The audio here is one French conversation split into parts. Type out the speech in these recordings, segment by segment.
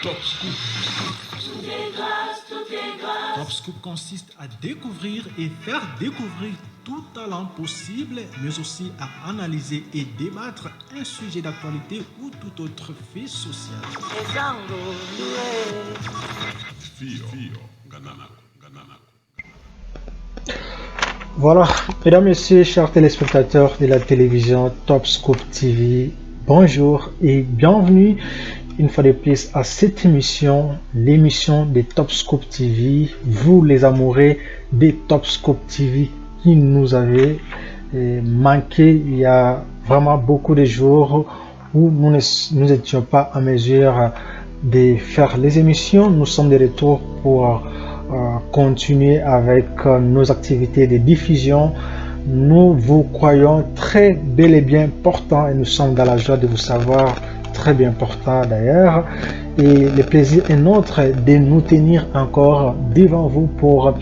Top Scoop. Top Scoop consiste à découvrir et faire découvrir tout talent possible, mais aussi à analyser et débattre un sujet d'actualité ou tout autre fait social. Voilà, mesdames, messieurs, chers téléspectateurs de la télévision Top Scoop TV, bonjour et bienvenue une fois de plus à cette émission, l'émission de Top Scoop TV, vous les amoureux de Top Scoop TV qui nous avez manqué il y a vraiment beaucoup de jours où nous n'étions pas en mesure de faire les émissions. Nous sommes de retour pour continuer avec nos activités de diffusion. Nous vous croyons très bel et bien portant et nous sommes dans la joie de vous savoir très bien portant d'ailleurs, et le plaisir est nôtre de nous tenir encore devant vous pour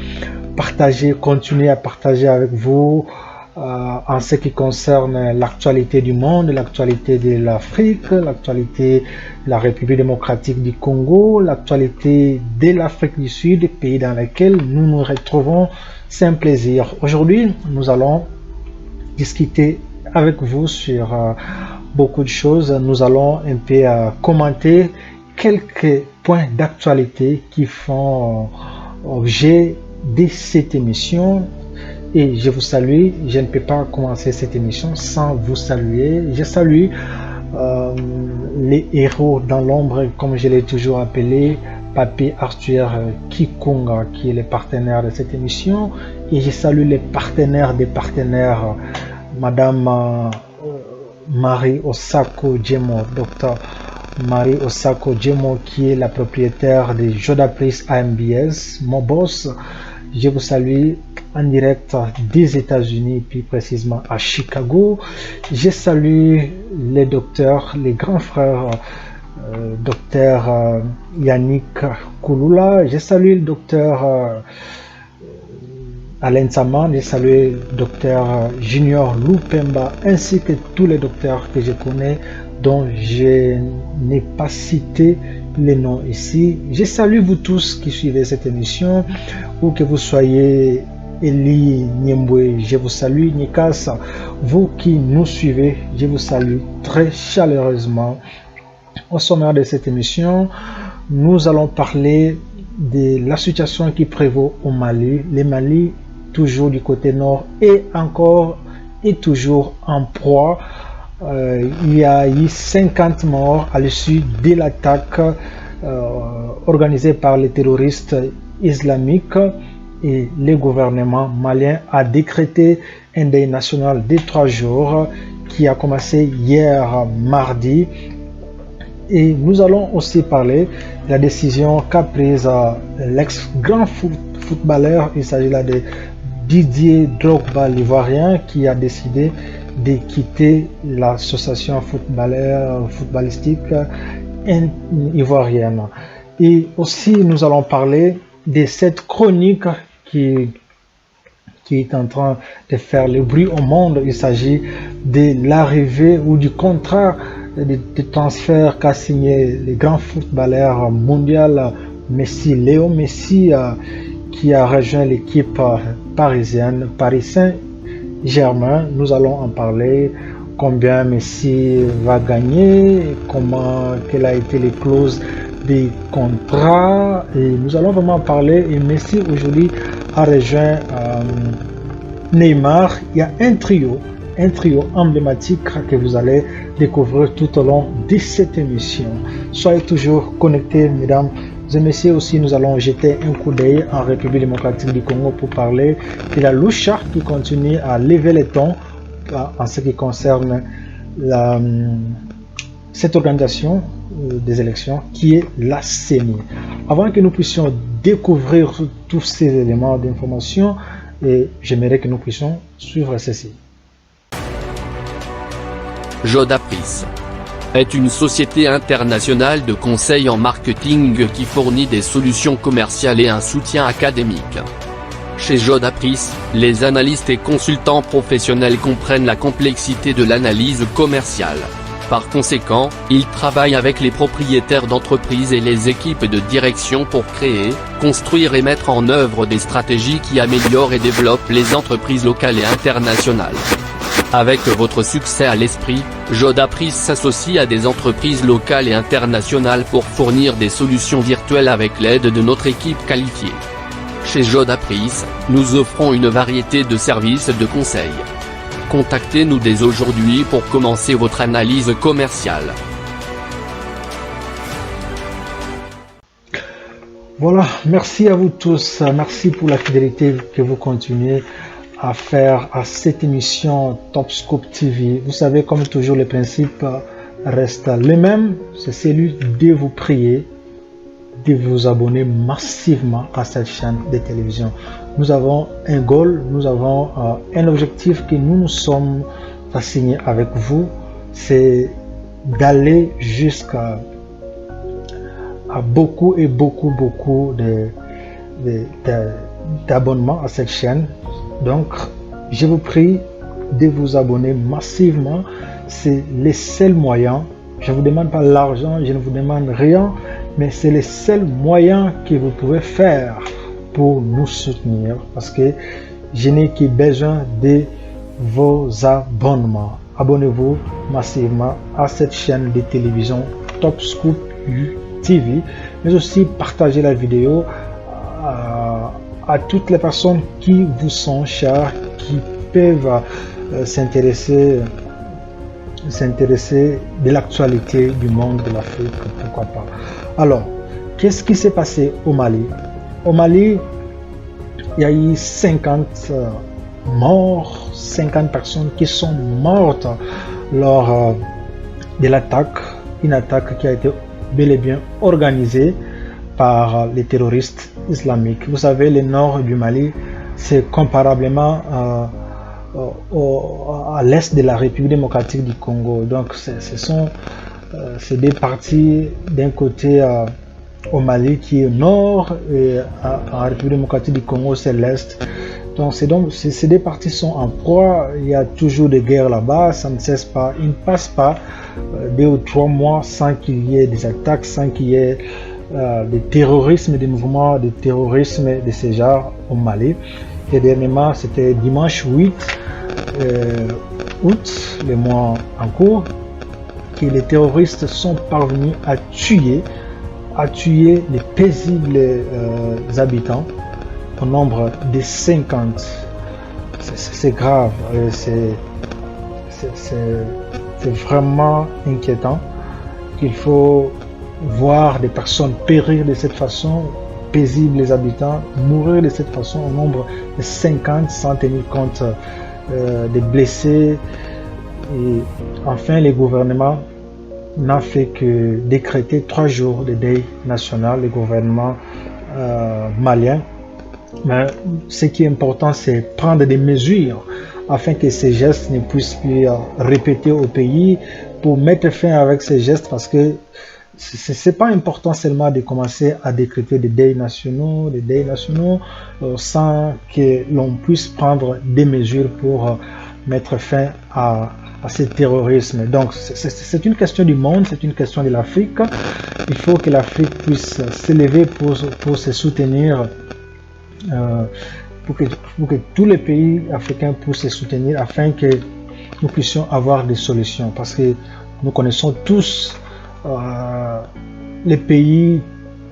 partager, continuer à partager avec vous en ce qui concerne l'actualité du monde, l'actualité de l'Afrique, l'actualité de la République démocratique du Congo, l'actualité de l'Afrique du Sud, pays dans lequel nous nous retrouvons. C'est un plaisir. Aujourd'hui, nous allons discuter avec vous sur beaucoup de choses. Nous allons un peu commenter quelques points d'actualité qui font objet de cette émission. Et je vous salue. Je ne peux pas commencer cette émission sans vous saluer. Je salue les héros dans l'ombre, comme je l'ai toujours appelé, Papy Arthur Kikunga, qui est le partenaire de cette émission. Et je salue les partenaires des partenaires, Madame Marie Osako Djemo, Docteur Marie Osako Djemo, qui est la propriétaire de Jodapris AMBS, mon boss. Je vous salue en direct des États-Unis, plus précisément à Chicago. Je salue les docteurs, les grands frères, docteur Yannick Kouloula. Je salue le docteur Alain Saman, je salue le docteur Junior Lupemba, ainsi que tous les docteurs que je connais, dont je n'ai pas cité les noms ici. Je salue vous tous qui suivez cette émission, où que vous soyez. Eli Niembwe, je vous salue. Nikas, vous qui nous suivez, je vous salue très chaleureusement. Au sommaire de cette émission, nous allons parler de la situation qui prévaut au Mali. Le Mali, toujours du côté nord, et encore et toujours en proie. Il y a eu 50 morts à l'issue de l'attaque organisée par les terroristes islamiques. Et le gouvernement malien a décrété un deuil national de 3 jours qui a commencé hier mardi. Et nous allons aussi parler de la décision qu'a prise l'ex-grand footballeur, il s'agit là de Didier Drogba, l'Ivoirien, qui a décidé de quitter l'association footballistique ivoirienne. Et aussi nous allons parler de cette chronique qui est en train de faire le bruit au monde. Il s'agit de l'arrivée ou du contrat de transfert qu'a signé le grand footballeur mondial Messi, Léo Messi, qui a rejoint l'équipe parisienne, Paris Saint-Germain. Nous allons en parler. Combien Messi va gagner, quelles a été les clauses des contrats, et nous allons vraiment parler. Et Messi aujourd'hui a rejoint Neymar. Il y a un trio emblématique que vous allez découvrir tout au long de cette émission. Soyez toujours connectés, mesdames et messieurs. Aussi, nous allons jeter un coup d'œil en République démocratique du Congo pour parler de la Lucha qui continue à lever les tons en ce qui concerne cette organisation des élections qui est la CENI. Avant que nous puissions découvrir tous ces éléments d'information, j'aimerais que nous puissions suivre ceci. Jodapris est une société internationale de conseil en marketing qui fournit des solutions commerciales et un soutien académique. Chez Jodapris, les analystes et consultants professionnels comprennent la complexité de l'analyse commerciale. Par conséquent, il travaille avec les propriétaires d'entreprises et les équipes de direction pour créer, construire et mettre en œuvre des stratégies qui améliorent et développent les entreprises locales et internationales. Avec votre succès à l'esprit, Jodapris s'associe à des entreprises locales et internationales pour fournir des solutions virtuelles avec l'aide de notre équipe qualifiée. Chez Jodapris, nous offrons une variété de services de conseil. Contactez-nous dès aujourd'hui pour commencer votre analyse commerciale. Voilà, merci à vous tous, merci pour la fidélité que vous continuez à faire à cette émission Top Scoop TV. Vous savez, comme toujours, le principe reste le même, c'est celui de vous prier, de vous abonner massivement à cette chaîne de télévision. Nous avons un goal, nous avons un objectif que nous nous sommes assignés avec vous, c'est d'aller jusqu'à beaucoup et beaucoup d'abonnements à cette chaîne. Donc, je vous prie de vous abonner massivement. C'est le seul moyen. Je ne vous demande pas l'argent, je ne vous demande rien, mais c'est le seul moyen que vous pouvez faire pour nous soutenir, parce que je n'ai que besoin de vos abonnements. Abonnez-vous massivement à cette chaîne de télévision Top Scoop TV, mais aussi partagez la vidéo à toutes les personnes qui vous sont chères, qui peuvent s'intéresser de l'actualité du monde de l'Afrique, pourquoi pas. Alors, qu'est-ce qui s'est passé au Mali? Au Mali, il y a eu 50 morts, 50 personnes qui sont mortes lors de l'attaque, une attaque qui a été bel et bien organisée par les terroristes islamiques. Vous savez, le nord du Mali, c'est comparablement à l'est de la République démocratique du Congo. Donc, c'est des parties d'un côté au Mali qui est nord, et en République démocratique du Congo, c'est l'est. Donc, ces deux parties sont en proie. Il y a toujours des guerres là-bas, ça ne cesse pas. Il ne passe pas 2 ou 3 mois sans qu'il y ait des attaques, sans qu'il y ait des terrorismes, des mouvements de terrorisme de ce genre au Mali. Et dernièrement, c'était dimanche 8 août, le mois en cours, que les terroristes sont parvenus à tuer les paisibles habitants au nombre de 50. C'est grave, c'est vraiment inquiétant qu'il faut voir des personnes périr de cette façon, paisibles les habitants, mourir de cette façon au nombre de 50 sans tenir compte des blessés. Et enfin, le gouvernement n'a fait que décréter 3 jours de deuil national, le gouvernement malien. Mais ce qui est important, c'est prendre des mesures afin que ces gestes ne puissent plus répéter au pays, pour mettre fin avec ces gestes, parce que c'est pas important seulement de commencer à décréter des deuils nationaux, sans que l'on puisse prendre des mesures pour mettre fin à ce terrorisme. Donc c'est une question du monde, c'est une question de l'Afrique. Il faut que l'Afrique puisse s'élever pour se soutenir, pour que tous les pays africains puissent se soutenir, afin que nous puissions avoir des solutions, parce que nous connaissons tous les pays,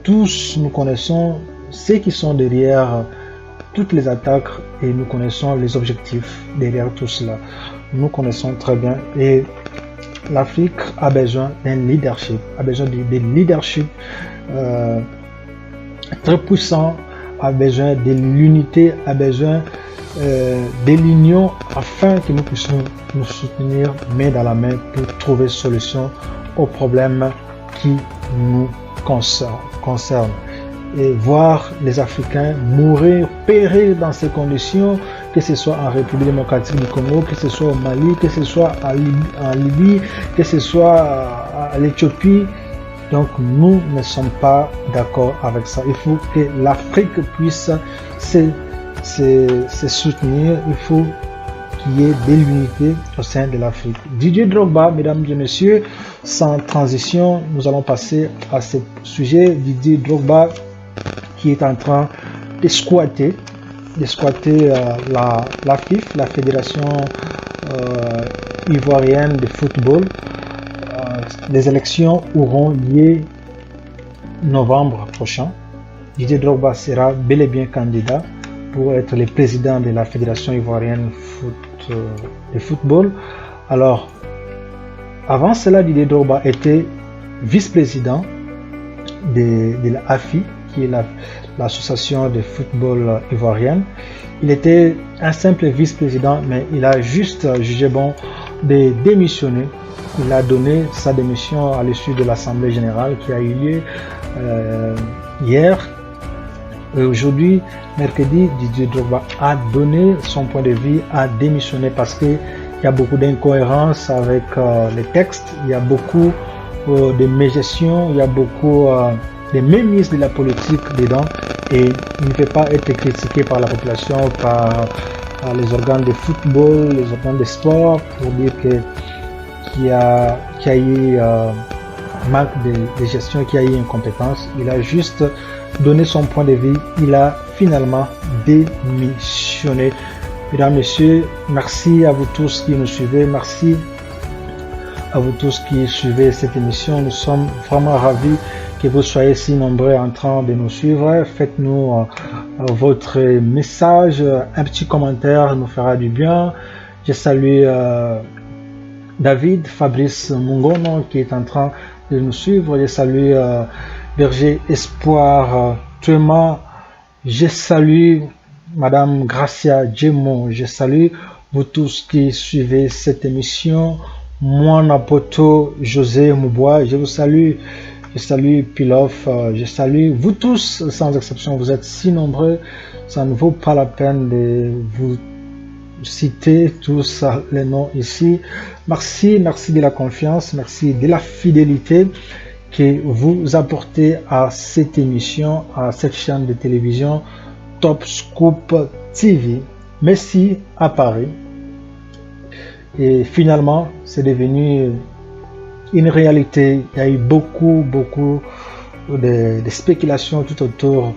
tous nous connaissons ceux qui sont derrière toutes les attaques, et nous connaissons les objectifs derrière tout cela. Nous connaissons très bien, et l'Afrique a besoin d'un leadership, a besoin de leadership très puissant, a besoin de l'unité, a besoin de l'union, afin que nous puissions nous soutenir main dans la main pour trouver solution aux problèmes qui nous concernent. Et voir les Africains mourir, périr dans ces conditions, que ce soit en République démocratique du Congo, que ce soit au Mali, que ce soit en Libye, que ce soit à l'Éthiopie. Donc nous ne sommes pas d'accord avec ça. Il faut que l'Afrique puisse se soutenir, il faut qu'il y ait de l'unité au sein de l'Afrique. Didier Drogba, mesdames et messieurs, sans transition, nous allons passer à ce sujet. Didier Drogba qui est en train de squatter la FIF, la Fédération ivoirienne de football. Les élections auront lieu novembre prochain. Didier Drogba sera bel et bien candidat pour être le président de la Fédération ivoirienne de football. Alors, avant cela, Didier Drogba était vice-président de la AFI, qui est l'association de football ivoirienne. Il était un simple vice-président, mais il a juste jugé bon de démissionner. Il a donné sa démission à l'issue de l'Assemblée générale qui a eu lieu hier. Et aujourd'hui, mercredi, Didier Drogba a donné son point de vue, a démissionné parce qu'il y a beaucoup d'incohérences avec les textes, il y a beaucoup de mégestion, il y a beaucoup de mémises de la politique dedans et il ne peut pas être critiqué par la population, par les organes de football, les organes de sport pour dire qu'il y a eu manque de gestion, qu'il y a eu incompétence. Il a juste donné son point de vue, il a finalement démissionné. Mesdames, Messieurs, merci à vous tous qui nous suivez, merci à vous tous qui suivez cette émission. Nous sommes vraiment ravis que vous soyez si nombreux en train de nous suivre. Faites-nous votre message, un petit commentaire nous fera du bien. Je salue David, Fabrice Mungono qui est en train de nous suivre. Je salue Berger Espoir Thuema. Je salue Madame Gracia Djemo. Je salue vous tous qui suivez cette émission. Moi, Napoto José Moubois, je vous salue. Je salue Pilof, je salue vous tous sans exception. Vous êtes si nombreux, ça ne vaut pas la peine de vous citer tous les noms ici. Merci de la confiance, merci de la fidélité que vous apportez à cette émission, à cette chaîne de télévision Top Scoop TV. Merci à Paris. Et finalement, c'est devenu une réalité. Il y a eu beaucoup de spéculations tout autour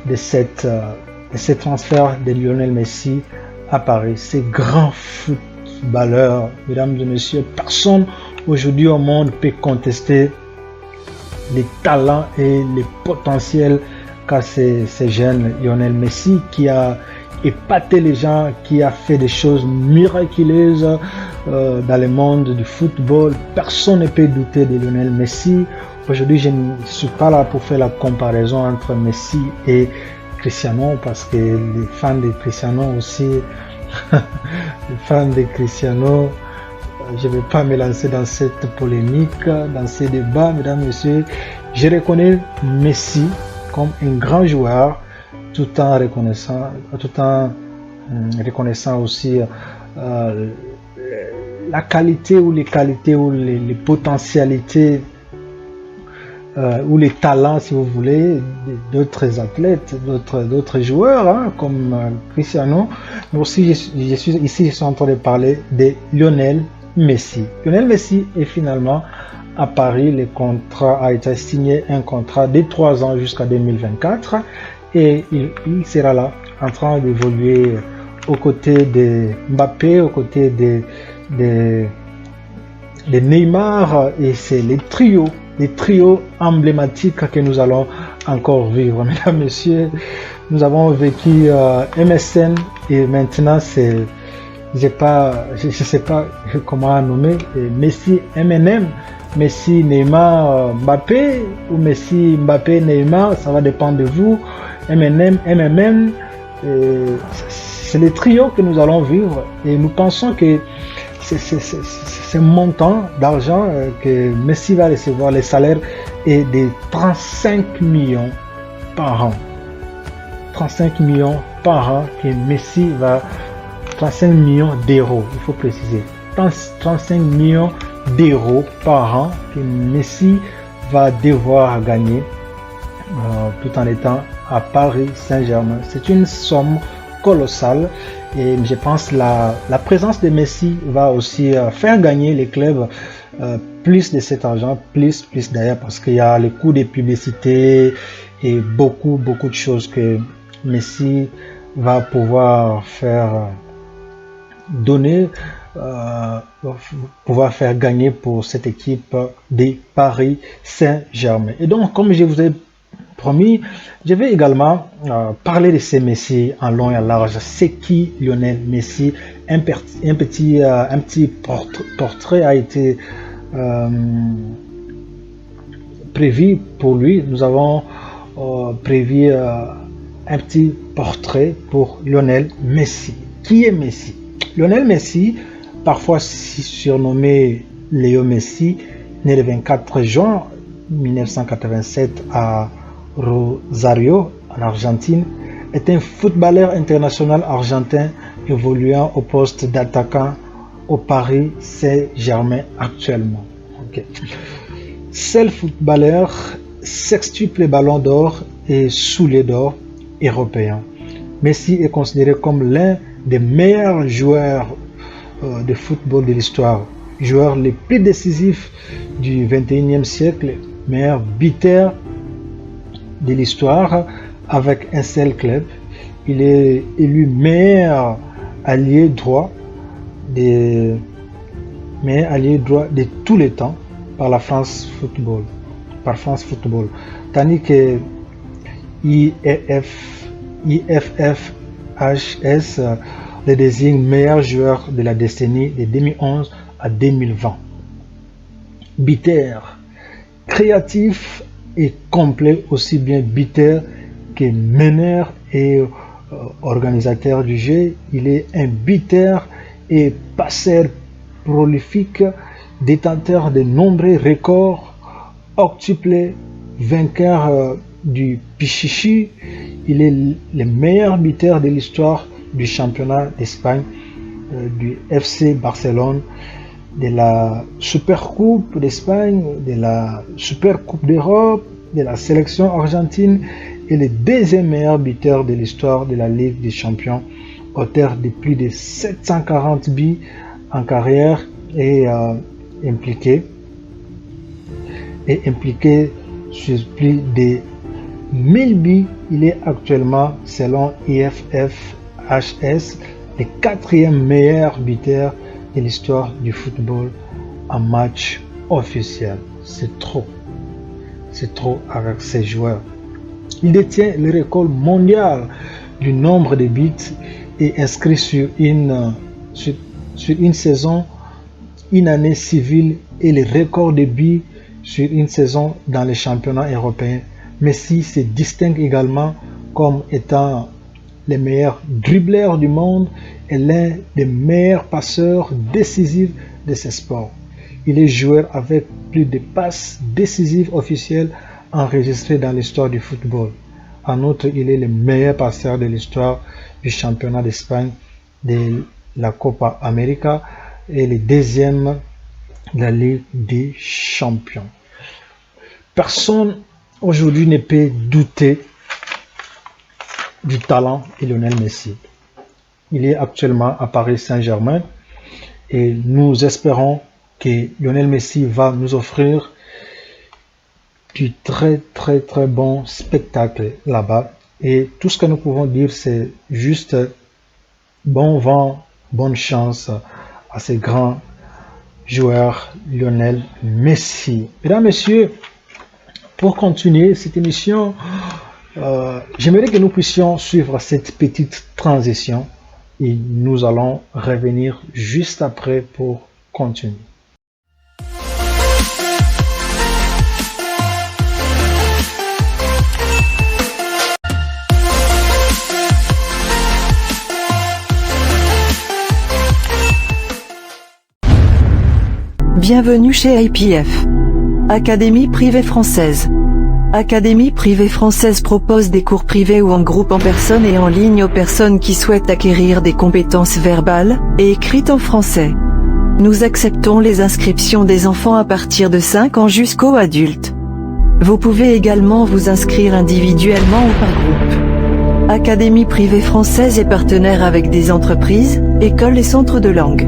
de ce transfert de Lionel Messi à Paris. Ces grands footballeurs, mesdames et messieurs, personne aujourd'hui au monde peut contester les talents et les potentiels qu'a ce jeune Lionel Messi qui a épaté les gens, qui a fait des choses miraculeuses dans le monde du football. Personne ne peut douter de Lionel Messi. Aujourd'hui, je ne suis pas là pour faire la comparaison entre Messi et Cristiano parce que les fans de Cristiano aussi, les fans de Cristiano, je ne vais pas me lancer dans cette polémique, dans ces débats, mesdames et messieurs. Je reconnais Messi comme un grand joueur, tout en reconnaissant aussi la qualité ou les potentialités ou les talents, si vous voulez, d'autres athlètes, d'autres joueurs, hein, comme Cristiano. Mais aussi, je suis en train de parler de Lionel Messi. Lionel Messi est finalement à Paris. Le contrat a été signé, un contrat de 3 ans jusqu'à 2024. Et il sera là, en train d'évoluer aux côtés de Mbappé, aux côtés de Neymar. Et c'est les trios emblématiques que nous allons encore vivre. Mesdames, Messieurs, nous avons vécu MSN et maintenant c'est, je sais pas comment nommer, Messi MNM, Messi Neymar Mbappé ou Messi Mbappé Neymar, ça va dépendre de vous. MNM, MMM, c'est les trios que nous allons vivre et nous pensons que ce montant d'argent que Messi va recevoir, les salaires est de 35 millions par an. 35 millions par an que Messi va, 35 millions d'euros, il faut préciser. 35 millions d'euros par an que Messi va devoir gagner tout en étant à Paris Saint-Germain. C'est une somme colossal. Et je pense la présence de Messi va aussi faire gagner les clubs plus de cet argent, plus d'ailleurs, parce qu'il y a les coûts de publicité et beaucoup de choses que Messi va pouvoir faire donner, pouvoir faire gagner pour cette équipe des Paris Saint-Germain. Et donc, comme je vous ai promis, je vais également parler de ces Messi en long et en large. C'est qui Lionel Messi? Un petit portrait a été prévu pour lui. Nous avons prévu un petit portrait pour Lionel Messi. Qui est Messi? Lionel Messi, parfois surnommé Léo Messi, né le 24 juin 1987 à Rosario, en Argentine, est un footballeur international argentin évoluant au poste d'attaquant au Paris Saint-Germain actuellement. Okay. Seul footballeur, sextuple ballon d'or et soulier d'or européen. Messi est considéré comme l'un des meilleurs joueurs de football de l'histoire, joueur le plus décisif du 21e siècle, meilleur buteur de l'histoire avec un seul club. Il est élu meilleur allié droit de tous les temps par France Football, tandis que IFFHS le désigne meilleur joueur de la décennie de 2011 à 2020. Buteur, créatif et complet, aussi bien buteur que meneur et organisateur du jeu. Il est un buteur et passeur prolifique, détenteur de nombreux records, octuple vainqueur du Pichichi. Il est le meilleur buteur de l'histoire du championnat d'Espagne, du FC Barcelone, de la Supercoupe d'Espagne, de la Supercoupe d'Europe, de la sélection argentine, et le deuxième meilleur buteur de l'histoire de la Ligue des Champions, auteur de plus de 740 buts en carrière et impliqué sur plus de 1000 buts. Il est actuellement, selon IFFHS, le quatrième meilleur buteur de l'histoire du football en match officiel. C'est trop avec ces joueurs. Il détient le record mondial du nombre de buts et inscrit sur une saison, une année civile, et le record de buts sur une saison dans les championnats européens. Messi se distingue également comme étant le meilleur dribbleur du monde et l'un des meilleurs passeurs décisifs de ce sport. Il est joueur avec plus de passes décisives officielles enregistrées dans l'histoire du football. En outre, il est le meilleur passeur de l'histoire du championnat d'Espagne, de la Copa América et le deuxième de la Ligue des Champions. Personne aujourd'hui ne peut douter du talent de Lionel Messi. Il est actuellement à Paris Saint-Germain et nous espérons que Lionel Messi va nous offrir du très bon spectacle là-bas. Et tout ce que nous pouvons dire, c'est juste bon vent, bonne chance à ces grands joueurs Lionel Messi. Mesdames, Messieurs, pour continuer cette émission, j'aimerais que nous puissions suivre cette petite transition et nous allons revenir juste après pour continuer. Bienvenue chez IPF. Académie privée française. Académie privée française propose des cours privés ou en groupe, en personne et en ligne aux personnes qui souhaitent acquérir des compétences verbales et écrites en français. Nous acceptons les inscriptions des enfants à partir de 5 ans jusqu'aux adultes. Vous pouvez également vous inscrire individuellement ou par groupe. Académie privée française est partenaire avec des entreprises, écoles et centres de langue.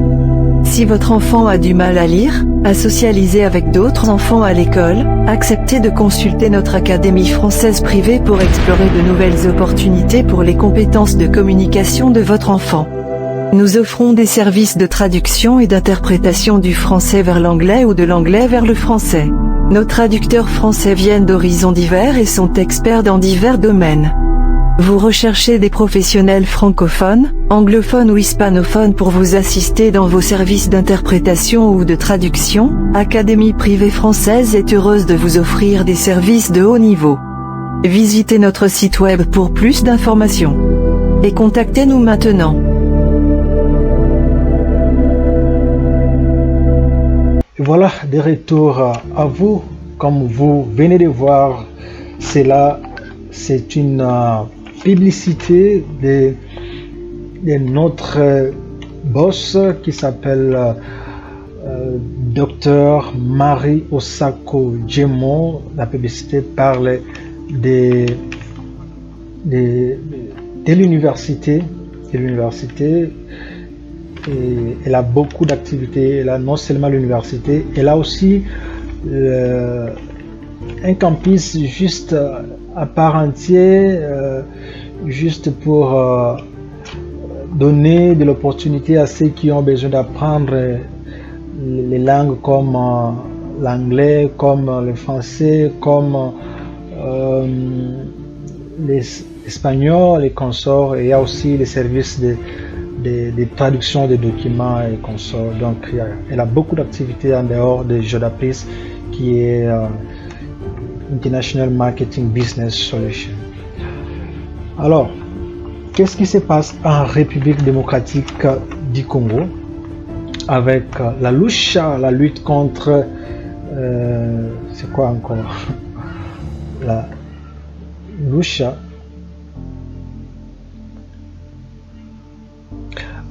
Si votre enfant a du mal à lire, à socialiser avec d'autres enfants à l'école, acceptez de consulter notre Académie française privée pour explorer de nouvelles opportunités pour les compétences de communication de votre enfant. Nous offrons des services de traduction et d'interprétation du français vers l'anglais ou de l'anglais vers le français. Nos traducteurs français viennent d'horizons divers et sont experts dans divers domaines. Vous recherchez des professionnels francophones, anglophones ou hispanophones pour vous assister dans vos services d'interprétation ou de traduction? Académie privée française est heureuse de vous offrir des services de haut niveau. Visitez notre site web pour plus d'informations. Et contactez-nous maintenant. Et voilà, de retour à vous. Comme vous venez de voir, c'est une publicité de notre boss qui s'appelle Dr Marie Osako Djemo. La publicité parle de l'université. Et elle a beaucoup d'activités. Elle a non seulement l'université, elle a aussi un campus juste à part entière, juste pour donner de l'opportunité à ceux qui ont besoin d'apprendre les langues comme l'anglais, comme le français, comme l'espagnol, les consorts. Et il y a aussi les services de traduction des documents et consorts. Donc elle a beaucoup d'activités en dehors de Jodapris, qui est International Marketing Business Solution. Alors, qu'est-ce qui se passe en République démocratique du Congo avec la Lucha, la lutte contre c'est quoi encore la Lucha?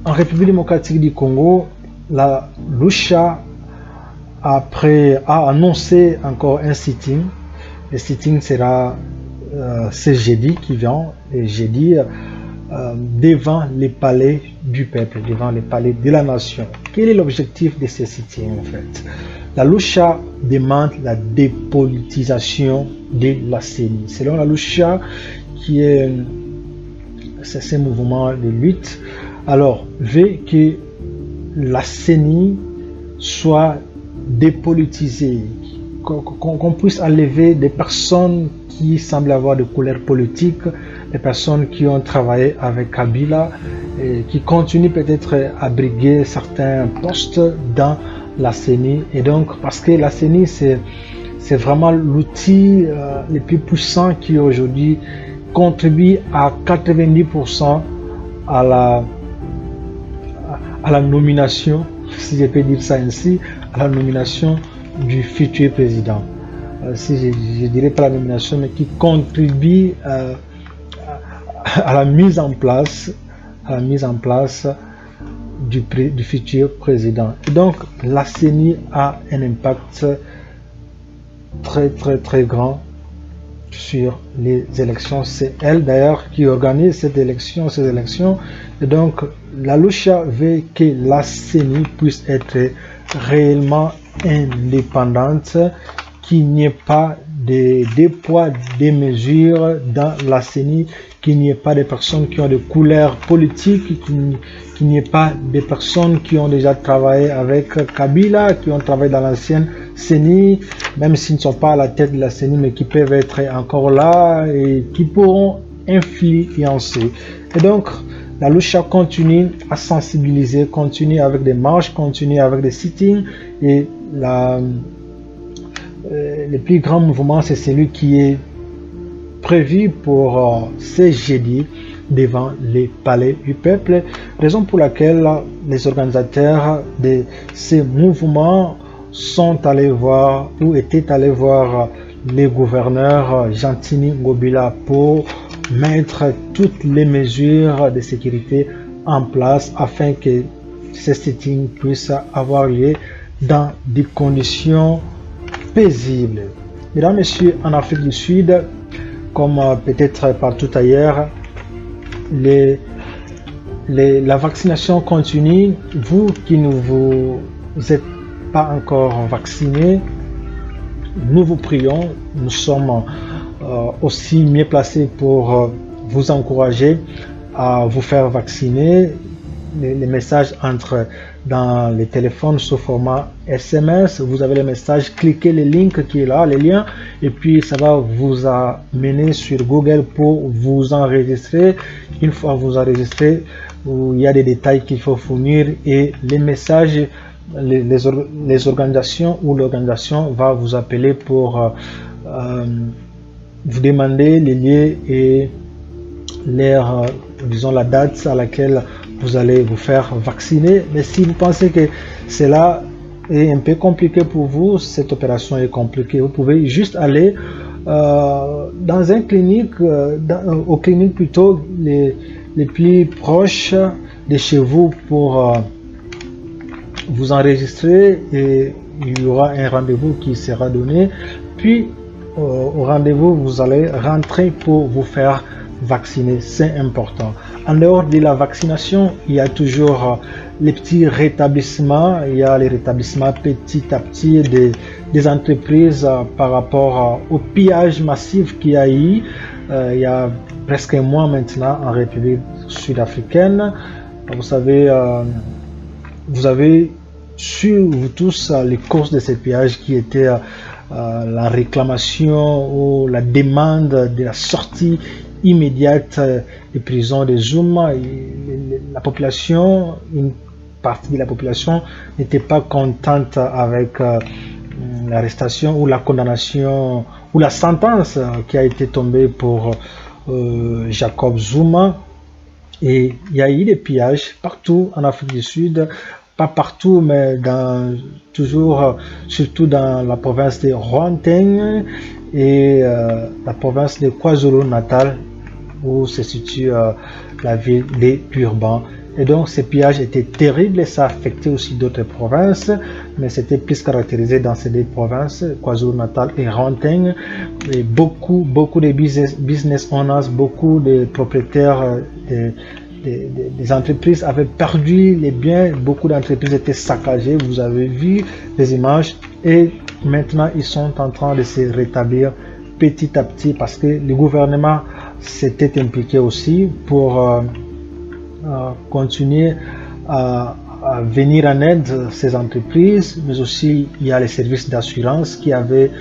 En République démocratique du Congo, la Lucha a annoncé encore un sitting. Le sitting sera ce jeudi qui vient, et jeudi, devant les palais du peuple, devant les palais de la nation. Quel est l'objectif de ce sitting en fait? La Lucha demande la dépolitisation de la CENI. Selon la Lucha, qui est ce mouvement de lutte, alors veut que la CENI soit dépolitisée, qu'on puisse enlever des personnes qui semblent avoir de couleur politique, des personnes qui ont travaillé avec Kabila et qui continuent peut-être à briguer certains postes dans la CENI. Et donc, parce que la CENI, c'est vraiment l'outil le plus puissant qui aujourd'hui contribue à 90% à la nomination, si je peux dire ça ainsi, à la nomination du futur président. Si je dirais pas la nomination, mais qui contribue à la mise en place du futur président. Et donc la CENI a un impact très grand sur les élections. C'est elle d'ailleurs qui organise ces élections. Et donc la Lucha veut que la CENI puisse être réellement indépendante, qu'il n'y ait pas de poids, des mesures dans la CENI, qu'il n'y ait pas de personnes qui ont de couleurs politiques, qu'il n'y ait pas de personnes qui ont déjà travaillé avec Kabila, qui ont travaillé dans l'ancienne CENI, même s'ils ne sont pas à la tête de la CENI, mais qui peuvent être encore là et qui pourront influencer. Et donc, la Lucha continue à sensibiliser, continue avec des marches, continue avec des sittings, et le plus grand mouvement, c'est celui qui est prévu pour ce jeudi devant les palais du peuple, raison pour laquelle les organisateurs de ces mouvements sont allés voir ou étaient allés voir les gouverneurs Gentini Ngobila pour mettre toutes les mesures de sécurité en place afin que ces sittings puissent avoir lieu dans des conditions paisibles. Mesdames et messieurs, en Afrique du Sud, comme peut-être partout ailleurs, la vaccination continue. Vous qui ne vous êtes pas encore vacciné, nous vous prions. Nous sommes aussi mieux placés pour vous encourager à vous faire vacciner. Les messages entrent dans les téléphones sous format SMS. Vous avez le message, cliquez le link qui est là, les liens, et puis ça va vous amener sur Google pour vous enregistrer. Une fois vous enregistrez, il y a des détails qu'il faut fournir et les messages, les organisations ou l'organisation va vous appeler pour vous demander les lieux et disons la date à laquelle vous allez vous faire vacciner. Mais si vous pensez que cela est un peu compliqué pour vous, cette opération est compliquée, vous pouvez juste aller dans une clinique, aux cliniques plutôt les plus proches de chez vous pour vous enregistrer, et il y aura un rendez-vous qui sera donné. Puis au rendez-vous, vous allez rentrer pour vous faire vacciner. C'est important. En dehors de la vaccination, il y a toujours les petits rétablissements. Il y a les rétablissements petit à petit des entreprises par rapport au pillage massif qu'il y a eu il y a presque un mois maintenant en République sud-africaine. Vous savez, vous avez su, vous tous, les causes de ces pillages qui étaient la réclamation ou la demande de la sortie immédiate des prisons de Zuma. La population, une partie de la population n'était pas contente avec l'arrestation ou la condamnation ou la sentence qui a été tombée pour Jacob Zuma. Et il y a eu des pillages partout en Afrique du Sud, pas partout, mais toujours, surtout dans la province de Gauteng et la province de KwaZulu-Natal, où se situe la ville de Durban. Et donc ces pillages étaient terribles et ça affectait aussi d'autres provinces, mais c'était plus caractérisé dans ces deux provinces, KwaZulu-Natal et Gauteng. Et beaucoup de business owners, beaucoup de propriétaires des entreprises avaient perdu les biens, beaucoup d'entreprises étaient saccagées, vous avez vu les images, et maintenant ils sont en train de se rétablir petit à petit parce que le gouvernement s'était impliqué aussi pour continuer à venir en aide à ces entreprises, mais aussi il y a les services d'assurance qui avaient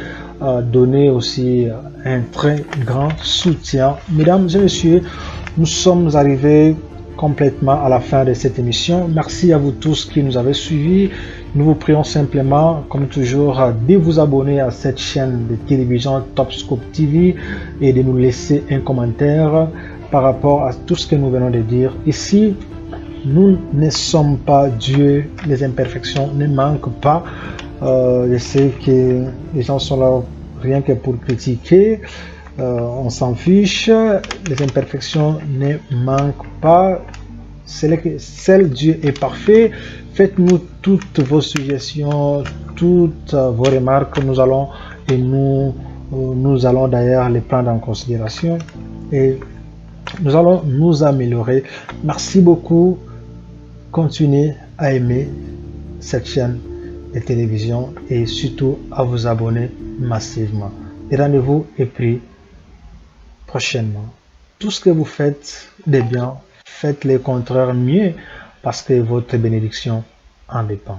donné aussi un très grand soutien. Mesdames et messieurs, nous sommes arrivés complètement à la fin de cette émission. Merci à vous tous qui nous avez suivis. Nous vous prions simplement, comme toujours, de vous abonner à cette chaîne de télévision Topscope TV et de nous laisser un commentaire par rapport à tout ce que nous venons de dire. Ici, nous ne sommes pas Dieu, les imperfections ne manquent pas. Je sais que les gens sont là rien que pour critiquer. On s'en fiche, les imperfections ne manquent pas. Seul Dieu est parfait. Faites-nous toutes vos suggestions, toutes vos remarques. Nous allons d'ailleurs les prendre en considération et nous allons nous améliorer. Merci beaucoup. Continuez à aimer cette chaîne de télévision et surtout à vous abonner massivement. Et rendez-vous est pris prochainement. Tout ce que vous faites de bien, faites le contraire mieux parce que votre bénédiction en dépend.